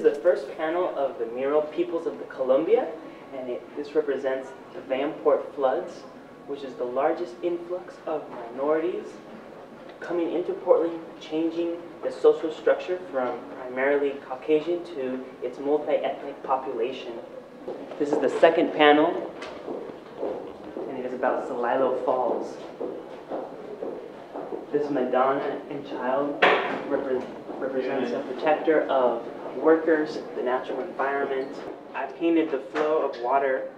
the first panel of the mural Peoples of the Columbia, and this represents the Vanport floods, which is the largest influx of minorities coming into Portland, changing the social structure from primarily Caucasian to its multi-ethnic population. This is the second panel, and it is about Celilo Falls. This Madonna and Child represents a protector of workers, the natural environment. I painted the flow of water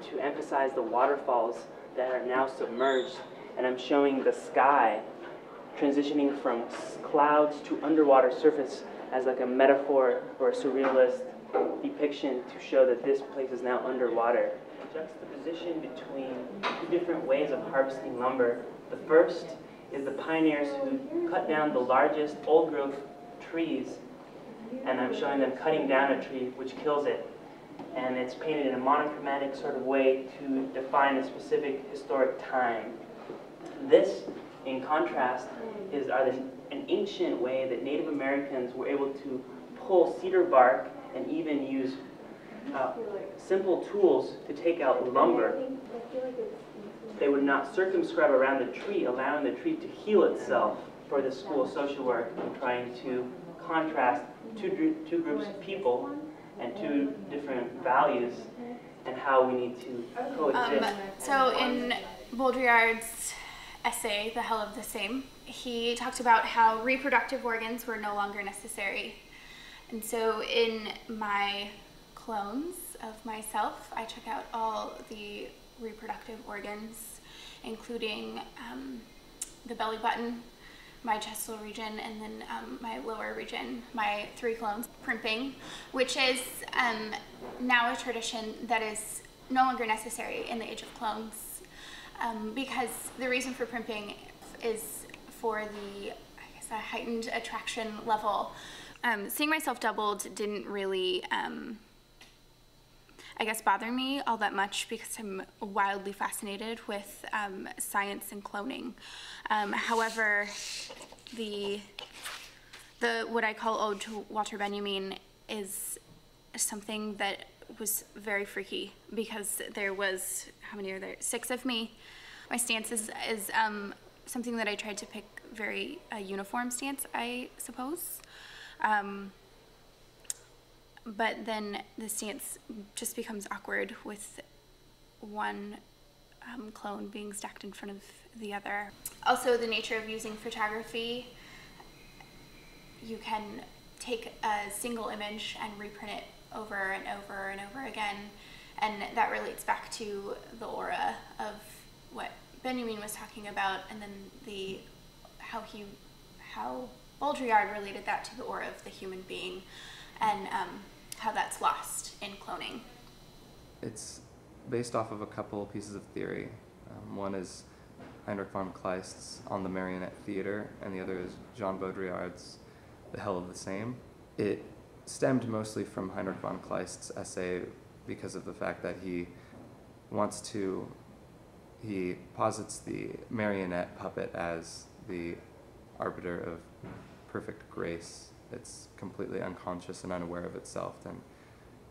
to emphasize the waterfalls that are now submerged, and I'm showing the sky transitioning from clouds to underwater surface as like a metaphor or a surrealist depiction to show that this place is now underwater. Juxtaposition between two different ways of harvesting lumber. The first is the pioneers who cut down the largest old-growth trees, and I'm showing them cutting down a tree which kills it. And it's painted in a monochromatic sort of way to define a specific historic time. This, in contrast, is an ancient way that Native Americans were able to pull cedar bark and even use simple tools to take out lumber. They would not circumscribe around the tree, allowing the tree to heal itself for the school of social work and trying to contrast two groups of people and two different values and how we need to coexist. So in Baudrillard's essay, The Hell of the Same, he talked about how reproductive organs were no longer necessary. And so in my clones of myself, I took out all the reproductive organs, including the belly button, my chestal region, and then my lower region, my 3 clones. Primping, which is now a tradition that is no longer necessary in the age of clones, because the reason for primping is for the, I guess, a heightened attraction level. Seeing myself doubled didn't really, I guess, bother me all that much because I'm wildly fascinated with science and cloning. However, the what I call Ode to Walter Benjamin is something that was very freaky because there was, how many are there? 6 of me. My stance is something that I tried to pick very uniform stance, I suppose. But then the stance just becomes awkward with one clone being stacked in front of the other. Also, the nature of using photography, you can take a single image and reprint it over and over and over again, and that relates back to the aura of what Benjamin was talking about, and then how Baudrillard related that to the aura of the human being, and how that's lost in cloning. It's based off of a couple pieces of theory. One is Heinrich von Kleist's On the Marionette Theater, and the other is Jean Baudrillard's The Hell of the Same. It stemmed mostly from Heinrich von Kleist's essay because of the fact that he posits the marionette puppet as the arbiter of perfect grace. It's completely unconscious and unaware of itself, and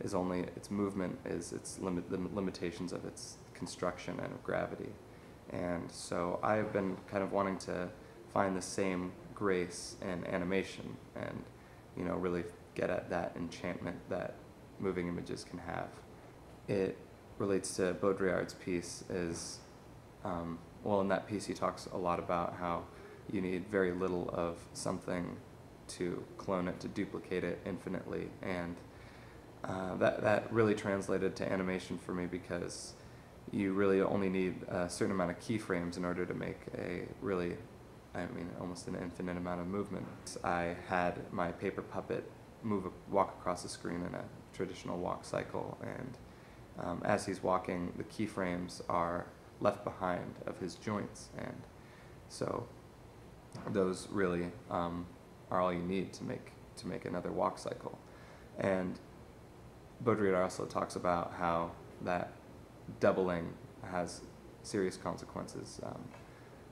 its movement is the limitations of its construction and of gravity. And so I've been kind of wanting to find the same grace in animation and, you know, really get at that enchantment that moving images can have. It relates to Baudrillard's piece is, well, in that piece he talks a lot about how you need very little of something to clone it, to duplicate it infinitely, and that really translated to animation for me because you really only need a certain amount of keyframes in order to make a really, almost an infinite amount of movement. I had my paper puppet walk across the screen in a traditional walk cycle, and as he's walking, the keyframes are left behind of his joints, and so those really are all you need to make another walk cycle. And Baudrillard also talks about how that doubling has serious consequences.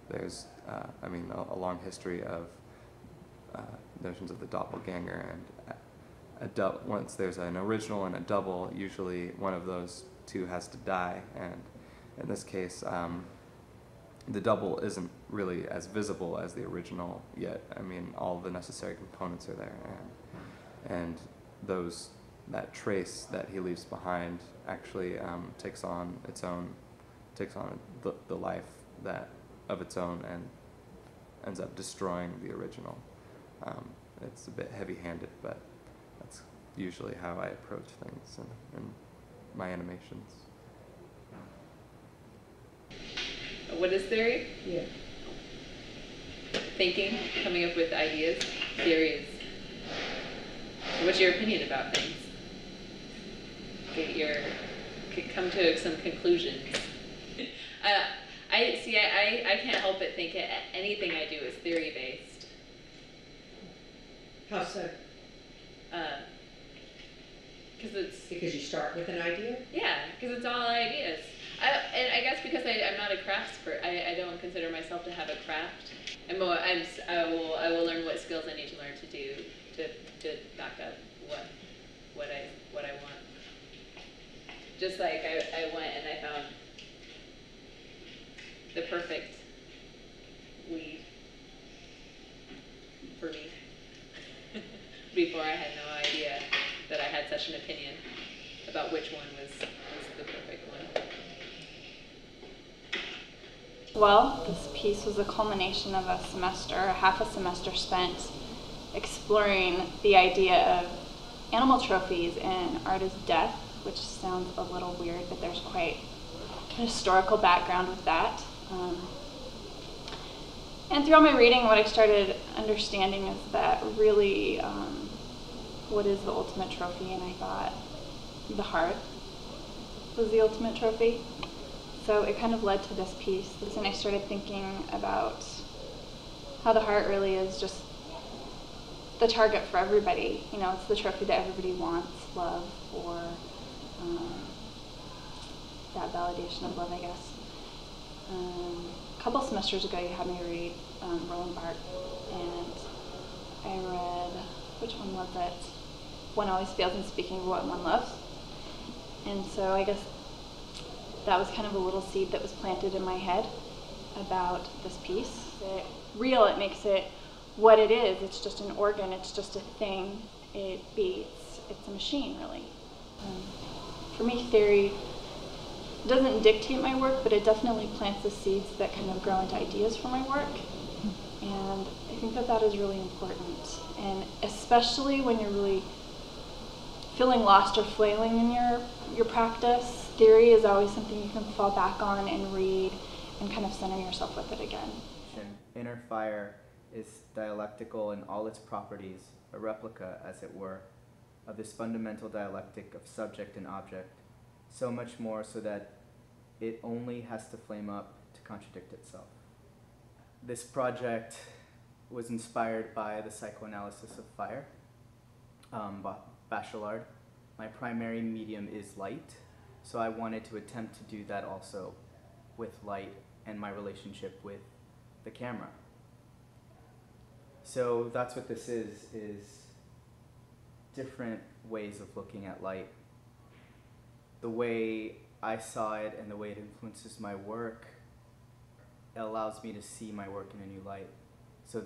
There's, a long history of notions of the doppelganger and once there's an original and a double, usually one of those two has to die, and in this case, the double isn't really as visible as the original yet. I mean, all the necessary components are there, and that trace that he leaves behind actually takes on the life of its own, and ends up destroying the original. It's a bit heavy-handed, but that's usually how I approach things in my animations. What is theory? Yeah. Thinking, coming up with ideas. Theory is, what's your opinion about things? Come to some conclusions. I can't help but think anything I do is theory based. How so? Because you start with an idea? Yeah, because it's all ideas. And I guess because I'm not a craftsperson, I don't consider myself to have a craft. I will learn what skills I need to learn to do to back up what I want. Just like I went and I found the perfect weed for me before I had no idea that I had such an opinion about which one was the perfect one. Well, this piece was a culmination of a semester, half a semester spent exploring the idea of animal trophies in art as death, which sounds a little weird, but there's quite a historical background with that. And throughout my reading, what I started understanding is that really what is the ultimate trophy, and I thought the heart was the ultimate trophy. So it kind of led to this piece, and I started thinking about how the heart really is just the target for everybody. You know, it's the trophy that everybody wants, love, or that validation of love, I guess. A couple semesters ago, you had me read Roland Barthes, and I read, which one was it? One always fails in speaking of what one loves. And so I guess that was kind of a little seed that was planted in my head about this piece. It's real, it makes it what it is. It's just an organ, it's just a thing. It beats, it's a machine, really. For me, theory doesn't dictate my work, but it definitely plants the seeds that kind of grow into ideas for my work. And I think that that is really important. And especially when you're really feeling lost or flailing in your practice, theory is always something you can fall back on and read and kind of center yourself with it again. Inner fire is dialectical in all its properties, a replica, as it were, of this fundamental dialectic of subject and object, so much more so that it only has to flame up to contradict itself. This project was inspired by the psychoanalysis of fire, Bachelard. My primary medium is light, so I wanted to attempt to do that also with light and my relationship with the camera. So that's what this is different ways of looking at light. The way I saw it and the way it influences my work, it allows me to see my work in a new light. So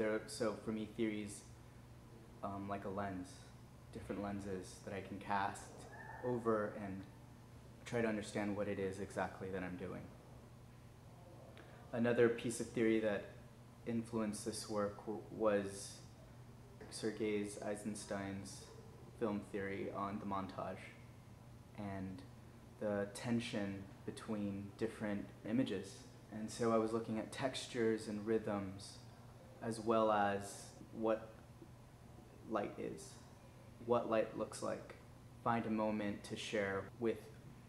for me, theory's like a lens, different lenses that I can cast over and try to understand what it is exactly that I'm doing. Another piece of theory that influenced this work was Sergei Eisenstein's film theory on the montage and the tension between different images. And so I was looking at textures and rhythms as well as what light is, what light looks like. Find a moment to share with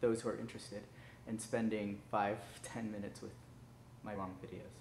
those who are interested and spending 5-10 minutes with my long videos.